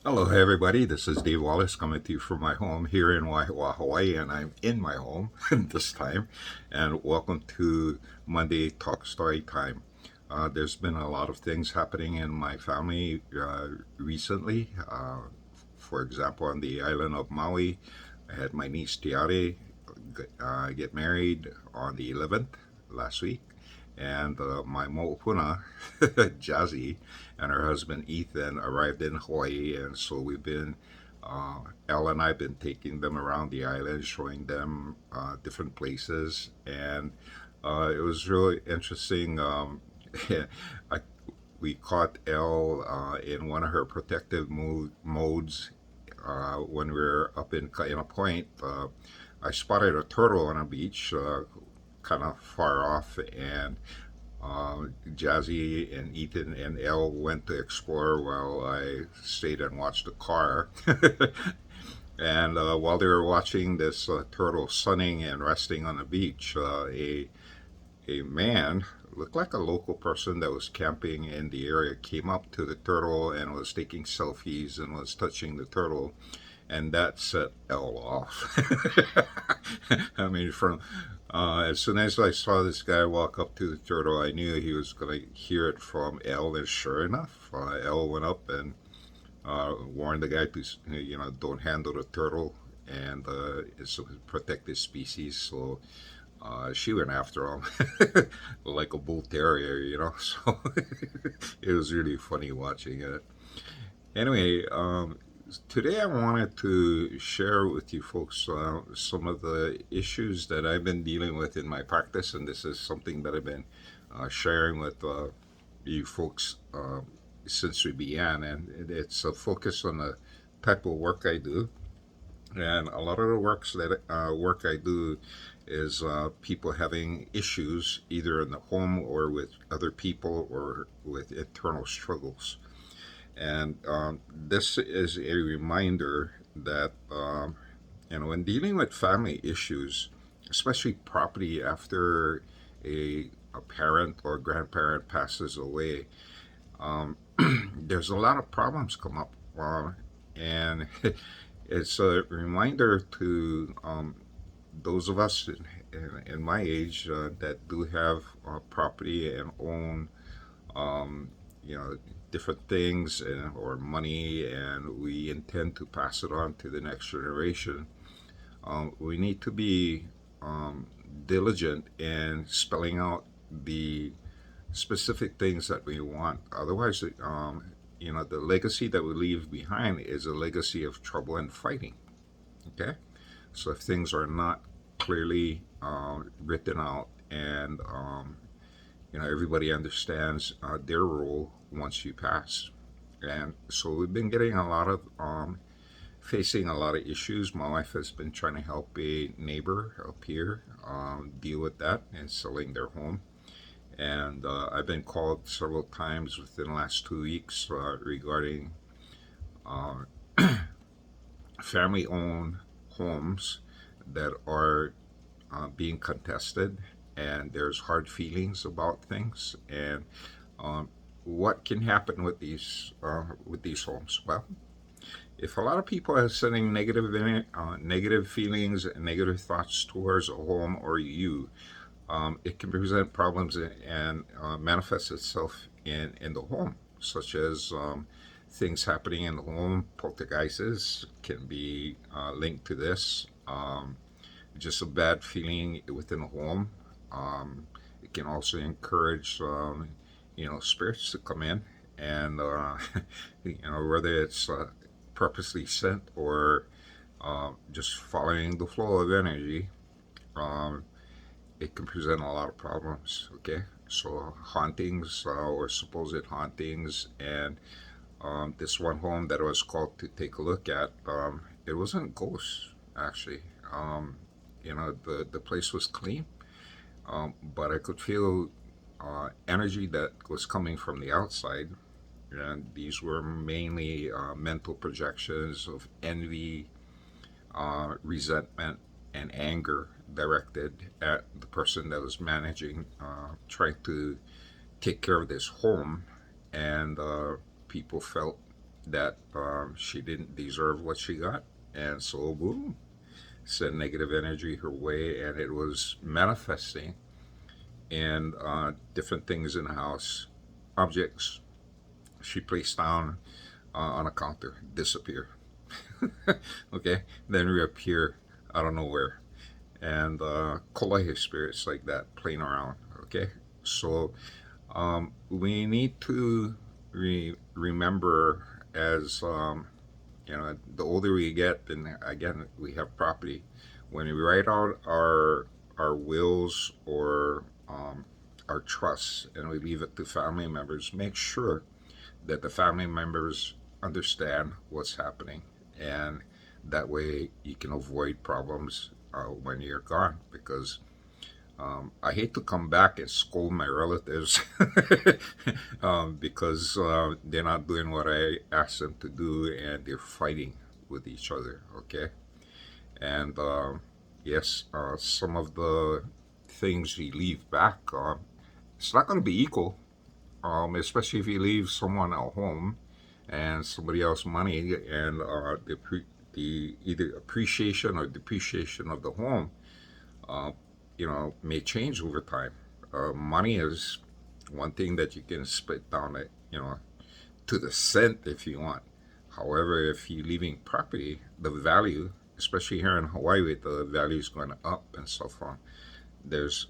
Hello, everybody. This is Dave Wallace coming to you from my home here in Waihawa, Hawaii, and I'm in my home this time. And welcome to Monday Talk Story Time. There's been a lot of things happening in my family recently. For example, on the island of Maui, I had my niece Tiare get married on the 11th last week. And my mo'opuna, Jazzy, and her husband Ethan arrived in Hawaii, and so we've been, Elle and I've been taking them around the island, showing them different places, and it was really interesting. I, we caught Elle in one of her protective modes when we were up in a point. I spotted a turtle on a beach, kind of far off, and Jazzy and Ethan and Elle went to explore while I stayed and watched the car. And while they were watching this turtle sunning and resting on the beach, a man looked like a local person that was camping in the area came up to the turtle and was taking selfies and was touching the turtle, and that set Elle off. I mean, from as soon as I saw this guy walk up to the turtle, I knew he was going to hear it from Elle, and sure enough, Elle went up and warned the guy to, don't handle the turtle and it's a protected species. So she went after him like a bull terrier, So it was really funny watching it. Anyway, today I wanted to share with you folks some of the issues that I've been dealing with in my practice, and this is something that I've been sharing with you folks since we began, and it's a focus on the type of work I do. And a lot of the work I do is people having issues either in the home or with other people or with internal struggles. And this is a reminder that, when dealing with family issues, especially property after a parent or grandparent passes away, there's a lot of problems come up. And it's a reminder to those of us in my age that do have property and own um, you know, different things or money, and we intend to pass it on to the next generation. We need to be um, diligent in spelling out the specific things that we want. Otherwise, the legacy that we leave behind is a legacy of trouble and fighting. Okay, so if things are not clearly written out and everybody understands their role once you pass. And so we've been getting a lot of facing a lot of issues. My wife has been trying to help a neighbor up here deal with that and selling their home. And I've been called several times within the last 2 weeks regarding uh, family owned homes that are being contested, and there's hard feelings about things. And um, what can happen with these homes? Well, if a lot of people are sending negative feelings and negative thoughts towards a home or you, it can present problems and manifest itself in the home, such as things happening in the home. Poltergeists can be linked to this. Just a bad feeling within the home. Um, it can also encourage, spirits to come in, and whether it's purposely sent or just following the flow of energy, um, it can present a lot of problems. Okay, so hauntings or supposed hauntings, and this one home that I was called to take a look at, it wasn't ghosts actually. The place was clean, but I could feel energy that was coming from the outside, and these were mainly mental projections of envy, resentment, and anger directed at the person that was managing, trying to take care of this home, and people felt. that she didn't deserve what she got, and so boom, sent negative energy her way, and it was manifesting in different things in the house, objects she placed down on a counter disappear. Okay, then reappear out of nowhere, and collide spirits like that playing around. Okay, so we need to remember as the older we get, and again we have property. When we write out our wills or our trusts and we leave it to family members, make sure that the family members understand what's happening, and that way you can avoid problems when you're gone. Because I hate to come back and scold my relatives because they're not doing what I asked them to do, and they're fighting with each other. Okay, and yes, some of the things you leave back, it's not going to be equal, especially if you leave someone at home and somebody else money, and the either appreciation or depreciation of the home, uh, may change over time. Money is one thing that you can split down, to the cent if you want. However, if you're leaving property, the value, especially here in Hawaii, with the value is going up and so on, there's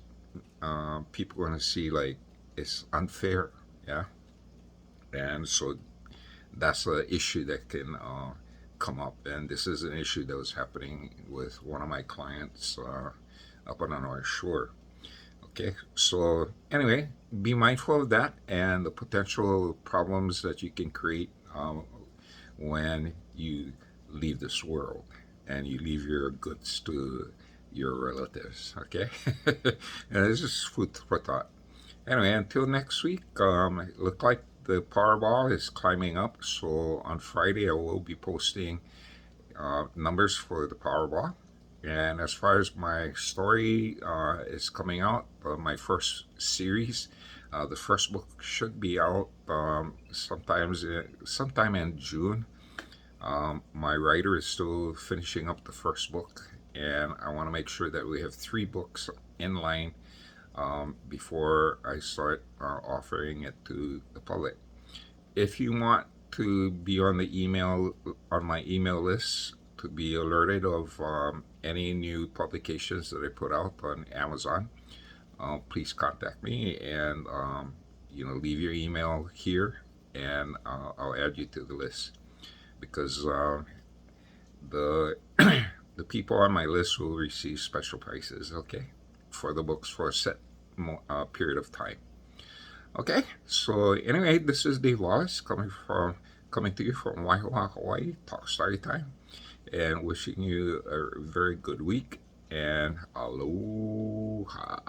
people going to see like it's unfair, yeah, and so that's an issue that can come up. And this is an issue that was happening with one of my clients up on the North Shore. Okay, so anyway, be mindful of that and the potential problems that you can create when you leave this world and you leave your goods to your relatives. Okay, and this is food for thought. Anyway, until next week, it looked like the Powerball is climbing up. So on Friday, I will be posting numbers for the Powerball. And as far as my story is coming out, my first series, the first book should be out sometime in June. My writer is still finishing up the first book, and I want to make sure that we have 3 books in line before I start offering it to the public. If you want to be on my email list to be alerted of any new publications that I put out on Amazon, please contact me, and leave your email here, and I'll add you to the list, because the the people on my list will receive special prices. Okay, for the books for a set period of time. Okay, so anyway, this is Dave Wallace coming to you from Waihoa, Hawaii, Talk Story Time, and wishing you a very good week, and aloha.